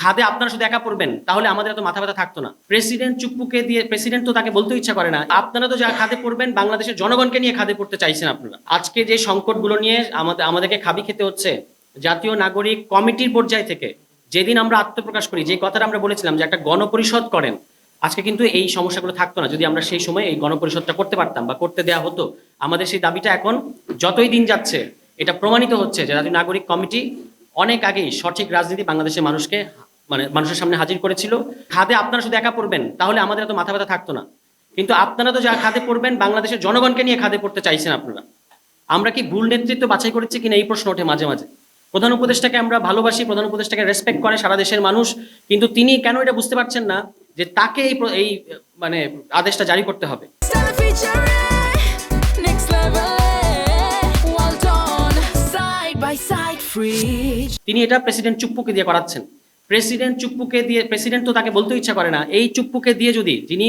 খাদে আপনারা শুধু একা পড়বেন তাহলে আমাদের এত মাথা ব্যথা থাকতো না। প্রেসিডেন্ট চুপ্পুকে দিয়ে, প্রেসিডেন্ট তো তাকে বলতে ইচ্ছা করে না, আপনারা তো যা খাদে পড়বেন বাংলাদেশের জনগণকে নিয়ে খাদে পড়তে চাইছেন আপনারা। আজকে যে সংকটগুলো নিয়ে আমাদেরকে খাবি খেতে হচ্ছে, জাতীয় নাগরিক কমিটির পর্যায় থেকে যেদিন আমরা আত্মপ্রকাশ করি, যে কথাটা আমরা বলেছিলাম যে একটা গণপরিষদ করেন, আজকে কিন্তু এই সমস্যাগুলো থাকতো না যদি আমরা সেই সময় এই গণপরিষদটা করতে পারতাম বা করতে দেওয়া হতো। আমাদের সেই দাবিটা এখন যতই দিন যাচ্ছে এটা প্রমাণিত হচ্ছে যে জাতীয় নাগরিক কমিটি অনেক আগেই সঠিক রাজনীতি বাংলাদেশের মানুষকে মানুষের সামনে হাজির করেছিল। খাদে আপনারা শুধু একা পড়বেন তাহলে আমাদের এত মাথা ব্যথা থাকতো না, কিন্তু আপনারা তো যা খাদে পড়বেন বাংলাদেশের জনগণকে নিয়ে খাদে পড়তে চাইছেন আপনারা। আমরা কি ভুল নেতৃত্ব বাছাই করেছি কিনা এই প্রশ্ন ওঠে মাঝে মাঝে। প্রধান উপদেষ্টাকে আমরা ভালোবাসি, প্রধান উপদেষ্টাকে রেসপেক্ট করে সারা দেশের মানুষ, কিন্তু তিনি কেন এটা বুঝতে পারছেন না যে তাকে এই মানে আদেশটা জারি করতে হবে। তিনি এটা প্রেসিডেন্ট চুপ্পুকে দিয়ে করাচ্ছেন। প্রেসিডেন্ট চুপ্পুকে দিয়ে, প্রেসিডেন্ট তো তাকে বলতে ইচ্ছা করে না, এই চুপ্পুকে দিয়ে যদি, যিনি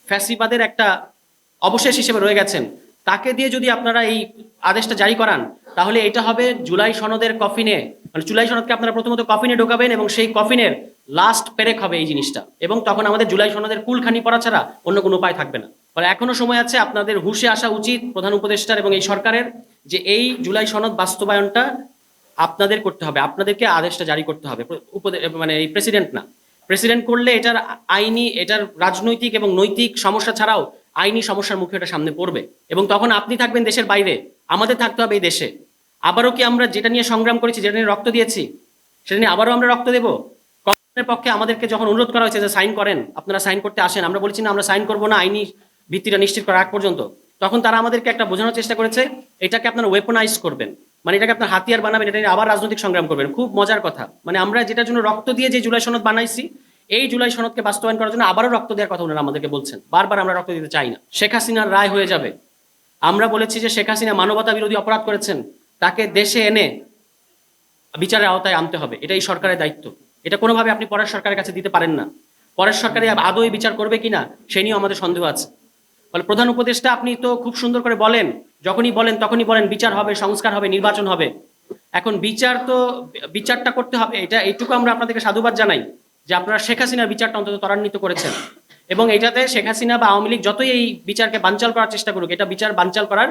ফ্যাসিবাদের একটা অবশেষ হিসেবে রয়ে গেছেন, তাকে দিয়ে যদি আপনারা এই আদেশটা জারি করান তাহলে এটা হবে জুলাই সনদের কফিনে, মানে জুলাই সনদকে আপনারা প্রথমত কফিনে ঢোকাবেন এবং সেই কফিনের লাস্ট পেরেক হবে এই জিনিসটা, এবং তখন আমাদের জুলাই সনদের কুলখানি পড়া ছাড়া অন্য কোনো উপায় থাকবে না। ফলে এখনো সময় আছে, আপনাদের হুঁশে আসা উচিত প্রধান উপদেষ্টার এবং এই সরকারের, যে এই জুলাই সনদ বাস্তবায়নটা আপনাদের করতে হবে, আপনাদেরকে আদেশটা জারি করতে হবে, মানে এই প্রেসিডেন্ট না। প্রেসিডেন্ট করলে এটার আইনি, এটার রাজনৈতিক এবং নৈতিক সমস্যা ছাড়াও আইনি সমস্যার মুখে এটা সামনে পড়বে, এবং তখন আপনি থাকবেন দেশের বাইরে, আমাদের থাকতে হবে এই দেশে। আবারও কি আমরা যেটা নিয়ে সংগ্রাম করেছি, যেটা নিয়ে রক্ত দিয়েছি, সেটা নিয়ে আবারও আমরা রক্ত দেবো? কমিশনের পক্ষে আমাদেরকে যখন অনুরোধ করা হয়েছে যে সাইন করেন, আপনারা সাইন করতে আসেন, আমরা বলেছি না আমরা সাইন করবো না আইনি ভিত্তিটা নিশ্চিত করার আগ পর্যন্ত, তখন তারা আমাদেরকে একটা বোঝানোর চেষ্টা করেছে এটাকে আপনারা ওয়েপনাইজ করবেন, মানে এটাকে আপনার হাতিয়ার বানাবেন, এটা নিয়ে আবার রাজনৈতিক সংগ্রাম করবেন। খুব মজার কথা, মানে আমরা যেটার জন্য রক্ত দিয়ে যে জুলাই সনদ বানাইছি, এই জুলাই সনদকে বাস্তবায়ন করার জন্য আবারও রক্ত দেওয়ার কথা ওনারা আমাদেরকে বলছেন। বারবার আমরা রক্ত দিতে চাই না। শেখ হাসিনার রায় হয়ে যাবে, আমরা বলেছি যে শেখ হাসিনা মানবতা বিরোধী অপরাধ করেছেন, তাকে দেশে এনে বিচারের আওতায় আনতে হবে, এটা এই সরকারের দায়িত্ব। এটা কোনোভাবে আপনি পরের সরকারের কাছে দিতে পারেন না। পরের সরকারে আদৌ বিচার করবে কিনা সে নিয়েও আমাদের সন্দেহ আছে। ফলে প্রধান উপদেষ্টা আপনি তো খুব সুন্দর করে বলেন, যখনই বলেন তখনই বলেন বিচার হবে, সংস্কার হবে, নির্বাচন হবে। এখন বিচারটা করতে হবে, এটা এইটুকু আমরা আপনাদেরকে সাধুবাদ জানাই যে আপনারা শেখ হাসিনার বিচারটা অন্তত ত্বরান্বিত করেছেন, এবং এটাতে শেখ হাসিনা বা আওয়ামী লীগ যতই এই বিচারকে বানচাল করার চেষ্টা করুক, এটা বিচার বানচাল করার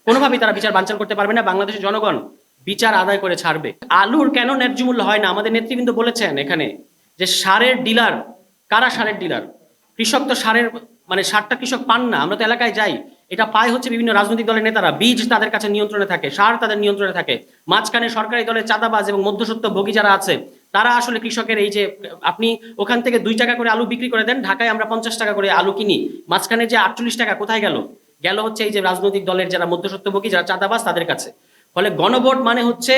কোনোভাবেই তারা বিচার বানচাল করতে পারবে না। বাংলাদেশের জনগণ বিচার আদায় করে ছাড়বে। আলুর কেন ন্যায্য মূল্য হয় না? আমাদের নেতৃবৃন্দ বলেছেন এখানে যে সারের ডিলার কারা? সারের ডিলার কৃষক। তো সারের মানে সারটা কৃষক পান না। আমরা তো এলাকায় যাই, এটা পায় হচ্ছে বিভিন্ন রাজনৈতিক দলের নেতারা, বীজ তাদের কাছে নিয়ন্ত্রণে থাকে, সার তাদের নিয়ন্ত্রণে থাকে, মাঝখানে সরকারি দলের চাঁদাবাজ এবং মধ্যস্বত্ব ভোগী যারা আছে তারা আসলে কৃষকের এই যে আপনি ওখান থেকে 2 টাকা করে আলু বিক্রি করে দেন, ঢাকায় আমরা 50 টাকা করে আলু কিনি, মাঝখানে যে 48 টাকা কোথায় গেল? গেল হচ্ছে এই যে রাজনৈতিক দলের যারা মধ্যস্বত্ব ভোগী, যারা চাঁদাবাজ তাদের কাছে। ফলে গণভোট মানে হচ্ছে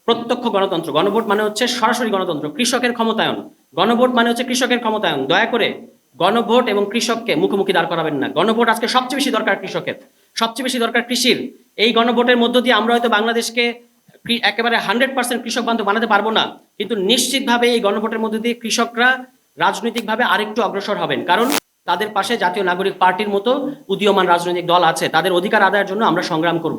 প্রত্যক্ষ গণতন্ত্র, গণভোট মানে হচ্ছে সরাসরি গণতন্ত্র, কৃষকের ক্ষমতায়ন। গণভোট মানে হচ্ছে কৃষকের ক্ষমতায়ন। দয়া করে গণভোট এবং কৃষককে মুখোমুখি দাঁড় করাবেন না। গণভোট আজকে সবচেয়ে বেশি দরকার কৃষকের, সবচেয়ে বেশি দরকার কৃষির। এই গণভোটের মধ্য দিয়ে আমরা হয়তো বাংলাদেশকে একেবারে 100% কৃষক বান্ধব বানাতে পারবো না, কিন্তু নিশ্চিতভাবে এই গণভোটের মধ্য দিয়ে কৃষকরা রাজনৈতিকভাবে আরেকটু অগ্রসর হবেন, কারণ তাদের পাশে জাতীয় নাগরিক পার্টির মতো উদীয়মান রাজনৈতিক দল আছে। তাদের অধিকার আদায়ের জন্য আমরা সংগ্রাম করব।